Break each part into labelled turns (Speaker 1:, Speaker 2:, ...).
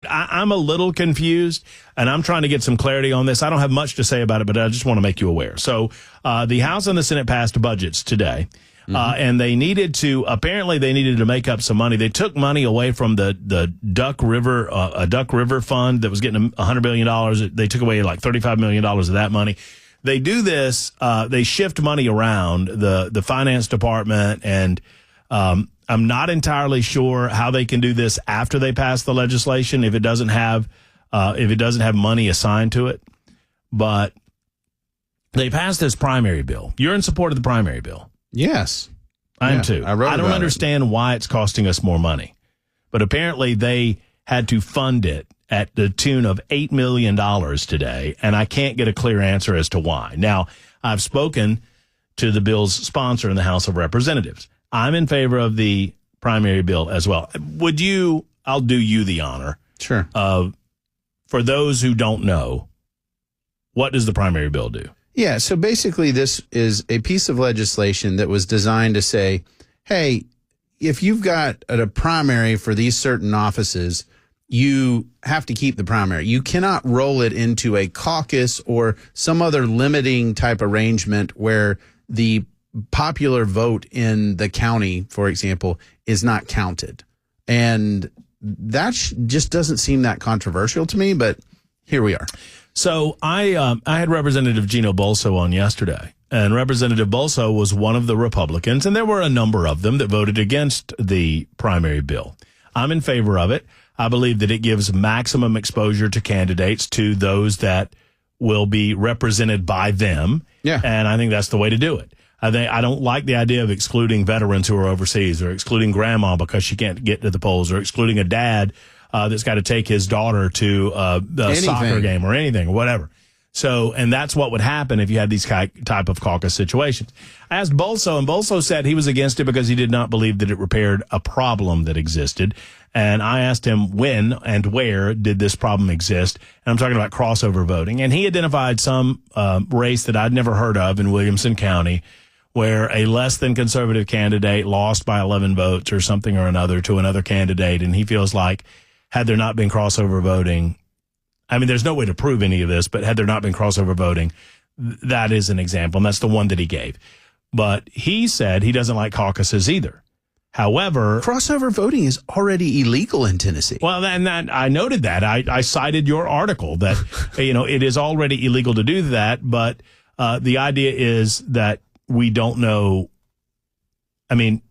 Speaker 1: I'm a little confused, and I'm trying to get some clarity on this. I don't have much to say about it, but I just want to make you aware. So the House and the Senate passed budgets today, and they needed to make up some money. They took money away from the Duck River fund that was getting $100 billion. They took away like $35 million of that money. They do this. They shift money around the finance department, and I'm not entirely sure how they can do this after they pass the legislation if it doesn't have money assigned to it. But they passed this primary bill. You're in support of the primary bill.
Speaker 2: Yes,
Speaker 1: I am too. I don't understand why it's costing us more money, but apparently they had to fund it at the tune of $8 million today, and I can't get a clear answer as to why. Now, I've spoken to the bill's sponsor in the House of Representatives. I'm in favor of the primary bill as well. I'll do you the honor.
Speaker 2: Sure.
Speaker 1: For those who don't know, what does the primary bill do?
Speaker 2: Yeah, so basically this is a piece of legislation that was designed to say, hey, if you've got a primary for these certain offices, you have to keep the primary. You cannot roll it into a caucus or some other limiting type arrangement where the popular vote in the county, for example, is not counted. And that just doesn't seem that controversial to me, but here we are.
Speaker 1: So I had Representative Gino Bolso on yesterday, and Representative Bolso was one of the Republicans, and there were a number of them that voted against the primary bill. I'm in favor of it. I believe that it gives maximum exposure to candidates, to those that will be represented by them.
Speaker 2: Yeah.
Speaker 1: And I think that's the way to do it. I don't like the idea of excluding veterans who are overseas, or excluding grandma because she can't get to the polls, or excluding a dad that's got to take his daughter to a soccer game or anything or whatever. So, and that's what would happen if you had these type of caucus situations. I asked Bolso, and Bolso said he was against it because he did not believe that it repaired a problem that existed. And I asked him when and where did this problem exist. And I'm talking about crossover voting. And he identified some race that I'd never heard of in Williamson County, where a less than conservative candidate lost by 11 votes or something or another to another candidate. And he feels like had there not been crossover voting, I mean, there's no way to prove any of this, but had there not been crossover voting, that is an example. And that's the one that he gave. But he said he doesn't like caucuses either. However,
Speaker 2: crossover voting is already illegal in Tennessee.
Speaker 1: Well, and that, I noted that. I cited your article that, it is already illegal to do that. But the idea is that we don't know. I mean,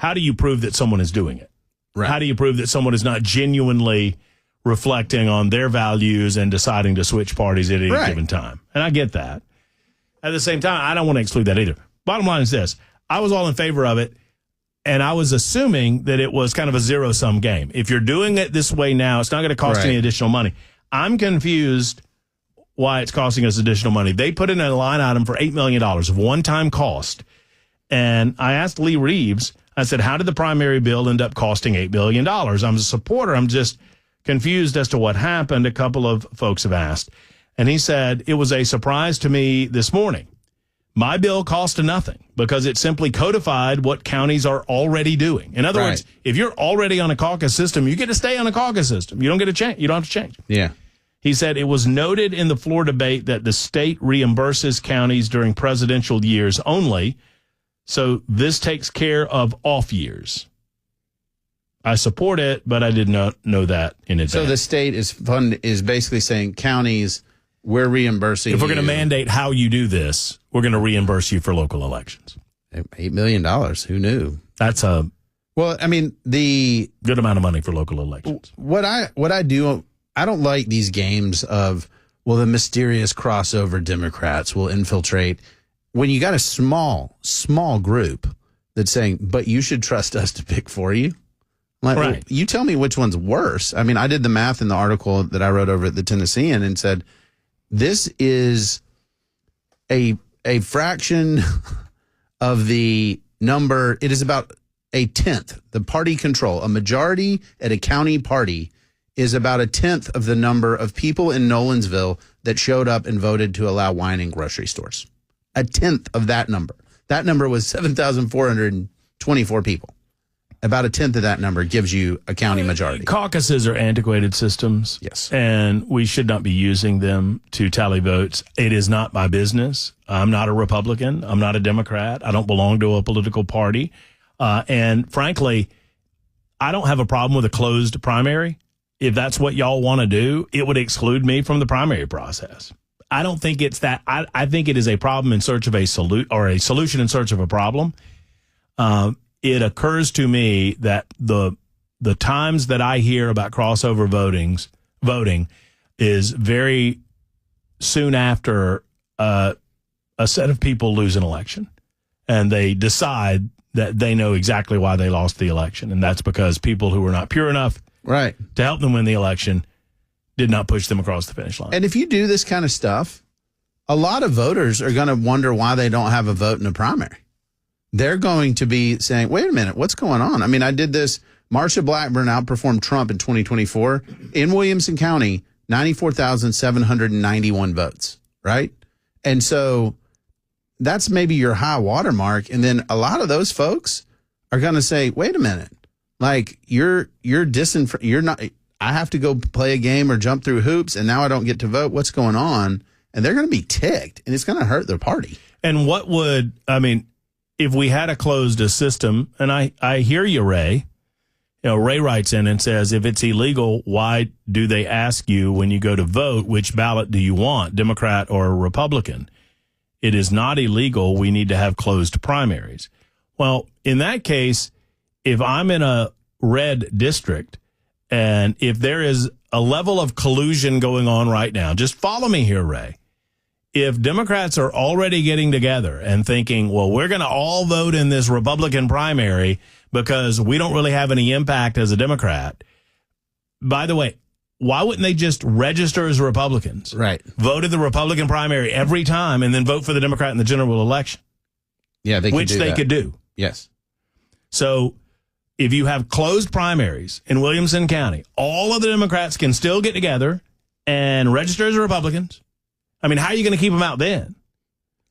Speaker 1: how do you prove that someone is doing it? Right. How do you prove that someone is not genuinely reflecting on their values and deciding to switch parties at any given time? And I get that. At the same time, I don't want to exclude that either. Bottom line is this. I was all in favor of it, and I was assuming that it was kind of a zero-sum game. If you're doing it this way now, it's not going to cost any additional money. I'm confused why it's costing us additional money. They put in a line item for $8 million of one-time cost, and I asked Lee Reeves, I said, how did the primary bill end up costing $8 million? I'm a supporter. I'm just confused as to what happened. A couple of folks have asked. And he said, it was a surprise to me this morning. My bill cost nothing because it simply codified what counties are already doing. In other words, if you're already on a caucus system, you get to stay on a caucus system. You don't get to change. You don't have to change.
Speaker 2: Yeah.
Speaker 1: He said it was noted in the floor debate that the state reimburses counties during presidential years only. So this takes care of off years. I support it, but I did not know that in advance.
Speaker 2: So the state is basically saying, counties, we're reimbursing you.
Speaker 1: If we're going to mandate how you do this, we're going to reimburse you for local elections.
Speaker 2: $8 million. Who knew?
Speaker 1: That's a
Speaker 2: good
Speaker 1: amount of money for local elections.
Speaker 2: What I do, I don't like these games of, well, the mysterious crossover Democrats will infiltrate. When you got a small group that's saying, but you should trust us to pick for you. Like, well, you tell me which one's worse. I mean, I did the math in the article that I wrote over at the Tennessean and said, this is a fraction of the number. It is about a tenth. The party control, a majority at a county party is about a tenth of the number of people in Nolensville that showed up and voted to allow wine in grocery stores. A tenth of that number. That number was 7,424 people. About a tenth of that number gives you a county majority.
Speaker 1: Caucuses are antiquated systems.
Speaker 2: Yes.
Speaker 1: And we should not be using them to tally votes. It is not my business. I'm not a Republican. I'm not a Democrat. I don't belong to a political party. And frankly, I don't have a problem with a closed primary. If that's what y'all want to do, it would exclude me from the primary process. I don't think it's that. I think it is a problem in search of a solution in search of a problem. It occurs to me that the times that I hear about crossover voting is very soon after a set of people lose an election, and they decide that they know exactly why they lost the election, and that's because people who were not pure enough
Speaker 2: right
Speaker 1: to help them win the election did not push them across the finish line.
Speaker 2: And if you do this kind of stuff, a lot of voters are going to wonder why they don't have a vote in a primary. They're going to be saying, wait a minute, what's going on? I mean, I did this. Marsha Blackburn outperformed Trump in 2024 in Williamson County, 94,791 votes, right? And so that's maybe your high watermark. And then a lot of those folks are going to say, wait a minute, like you're not, I have to go play a game or jump through hoops, and now I don't get to vote. What's going on? And they're going to be ticked, and it's going to hurt their party.
Speaker 1: And if we had a closed system, and I hear you, Ray. Ray writes in and says, if it's illegal, why do they ask you when you go to vote, which ballot do you want, Democrat or Republican? It is not illegal. We need to have closed primaries. Well, in that case, if I'm in a red district, and if there is a level of collusion going on right now, just follow me here, Ray. If Democrats are already getting together and thinking, well, we're going to all vote in this Republican primary because we don't really have any impact as a Democrat. By the way, why wouldn't they just register as Republicans?
Speaker 2: Right.
Speaker 1: Vote in the Republican primary every time and then vote for the Democrat in the general election?
Speaker 2: Yeah, they
Speaker 1: could do.
Speaker 2: Yes.
Speaker 1: So if you have closed primaries in Williamson County, all of the Democrats can still get together and register as Republicans. I mean, how are you going to keep them out then?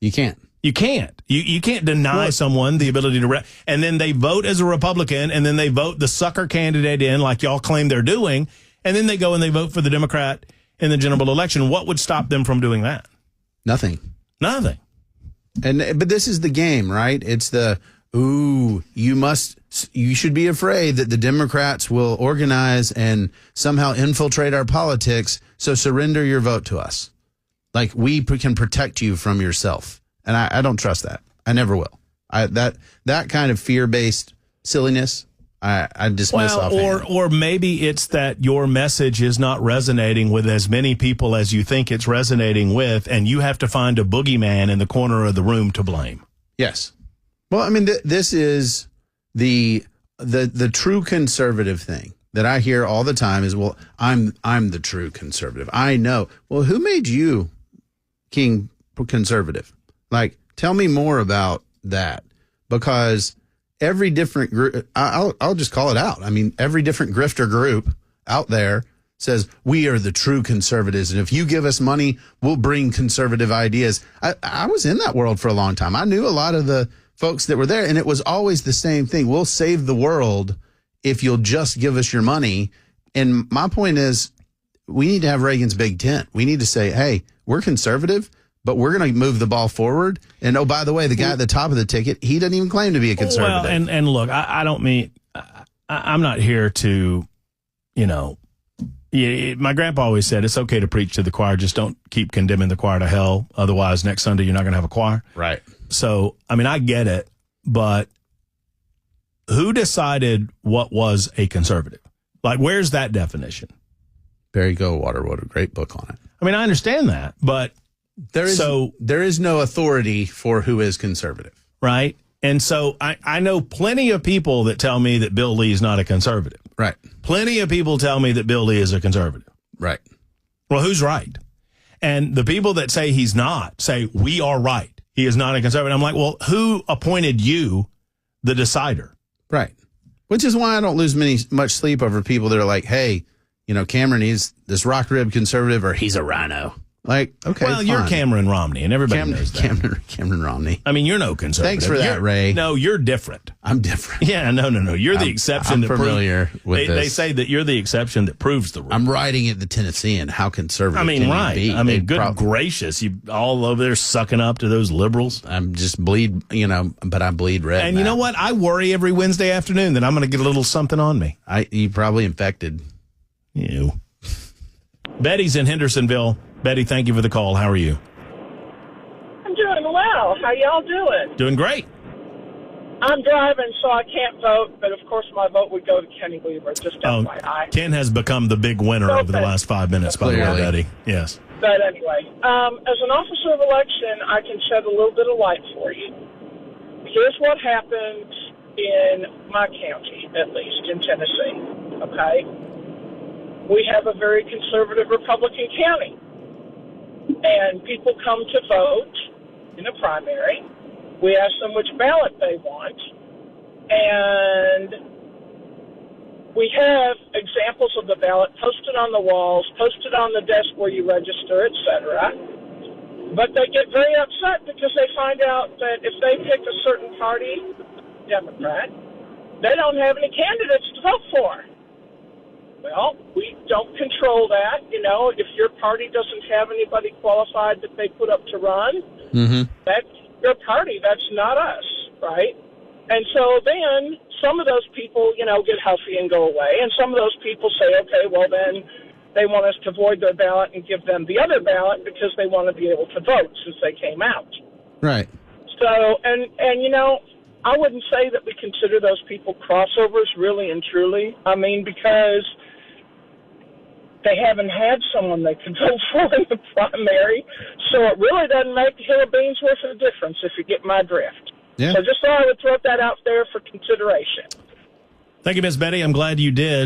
Speaker 2: You can't.
Speaker 1: You can't. You can't deny someone the ability to and then they vote as a Republican, and then they vote the sucker candidate in like y'all claim they're doing, and then they go and they vote for the Democrat in the general election. What would stop them from doing that?
Speaker 2: Nothing. But this is the game, right? It's you should be afraid that the Democrats will organize and somehow infiltrate our politics, so surrender your vote to us. Like, we can protect you from yourself. And I don't trust that. I never will. That kind of fear-based silliness, I dismiss offhand.
Speaker 1: Or maybe it's that your message is not resonating with as many people as you think it's resonating with, and you have to find a boogeyman in the corner of the room to blame.
Speaker 2: Yes. Well, I mean, this is the true conservative thing that I hear all the time is, well, I'm the true conservative. I know. Well, who made you King conservative? Like, tell me more about that, because every different group, I'll just call it out. I mean, every different grifter group out there says we are the true conservatives, and if you give us money, we'll bring conservative ideas. I was in that world for a long time. I knew a lot of the folks that were there, and it was always the same thing. We'll save the world if you'll just give us your money. And my point is, we need to have Reagan's big tent. We need to say, hey, we're conservative, but we're going to move the ball forward. And, oh, by the way, the guy at the top of the ticket, he doesn't even claim to be a conservative.
Speaker 1: Well, and look, I don't mean, I'm not here to, my grandpa always said it's okay to preach to the choir. Just don't keep condemning the choir to hell. Otherwise, next Sunday, you're not going to have a choir.
Speaker 2: Right.
Speaker 1: So, I mean, I get it, but who decided what was a conservative? Like, where's that definition?
Speaker 2: Barry Goldwater wrote a great book on it.
Speaker 1: I mean, I understand that, but
Speaker 2: there is no authority for who is conservative.
Speaker 1: Right. And so I know plenty of people that tell me that Bill Lee is not a conservative.
Speaker 2: Right.
Speaker 1: Plenty of people tell me that Bill Lee is a conservative.
Speaker 2: Right.
Speaker 1: Well, who's right? And the people that say he's not say we are right. He is not a conservative. I'm like, well, who appointed you the decider?
Speaker 2: Right. Which is why I don't lose much sleep over people that are like, hey, Cameron, he's this rock rib conservative, or he's a rhino. Like, okay,
Speaker 1: well, you're
Speaker 2: fine.
Speaker 1: Cameron Romney, and everybody knows that.
Speaker 2: Cameron Romney.
Speaker 1: I mean, you're no conservative.
Speaker 2: Thanks for that,
Speaker 1: You're-
Speaker 2: Ray.
Speaker 1: No, you're different.
Speaker 2: I'm different.
Speaker 1: Yeah, no. You're the exception.
Speaker 2: I'm
Speaker 1: that
Speaker 2: familiar with
Speaker 1: they,
Speaker 2: this.
Speaker 1: They say that you're the exception that proves the rule.
Speaker 2: I'm riding at the Tennessean. How conservative
Speaker 1: I mean,
Speaker 2: can
Speaker 1: right.
Speaker 2: you be?
Speaker 1: I mean,
Speaker 2: They'd
Speaker 1: good gracious. You all over there sucking up to those liberals.
Speaker 2: I'm just bleed, but I bleed red.
Speaker 1: And you know what? I worry every Wednesday afternoon that I'm going to get a little something on me.
Speaker 2: You probably infected.
Speaker 1: You. Betty's in Hendersonville. Betty, thank you for the call. How are you?
Speaker 3: I'm doing well. How y'all doing?
Speaker 1: Doing great.
Speaker 3: I'm driving, so I can't vote, but of course my vote would go to Kenny Weaver, just FYI.
Speaker 1: Ken has become the big winner over the last 5 minutes, by the way,
Speaker 2: Clearly.
Speaker 1: Betty. Yes.
Speaker 3: But anyway, as an officer of election, I can shed a little bit of light for you. Here's what happens in my county, at least, in Tennessee, okay? We have a very conservative Republican county, and people come to vote in a primary. We ask them which ballot they want, and we have examples of the ballot posted on the walls, posted on the desk where you register, etc. But they get very upset because they find out that if they pick a certain party, Democrat, they don't have any candidates to vote for. Well, we don't control that. If your party doesn't have anybody qualified that they put up to run, that's your party. That's not us, right? And so then some of those people, get huffy and go away. And some of those people say, okay, well, then they want us to void their ballot and give them the other ballot because they want to be able to vote since they came out.
Speaker 2: Right.
Speaker 3: So, and I wouldn't say that we consider those people crossovers really and truly. I mean, because they haven't had someone they can vote for in the primary, so it really doesn't make a hill of beans worth of a difference, if you get my drift.
Speaker 2: Yeah.
Speaker 3: So just thought I would throw that out there for consideration.
Speaker 1: Thank you, Miss Betty. I'm glad you did.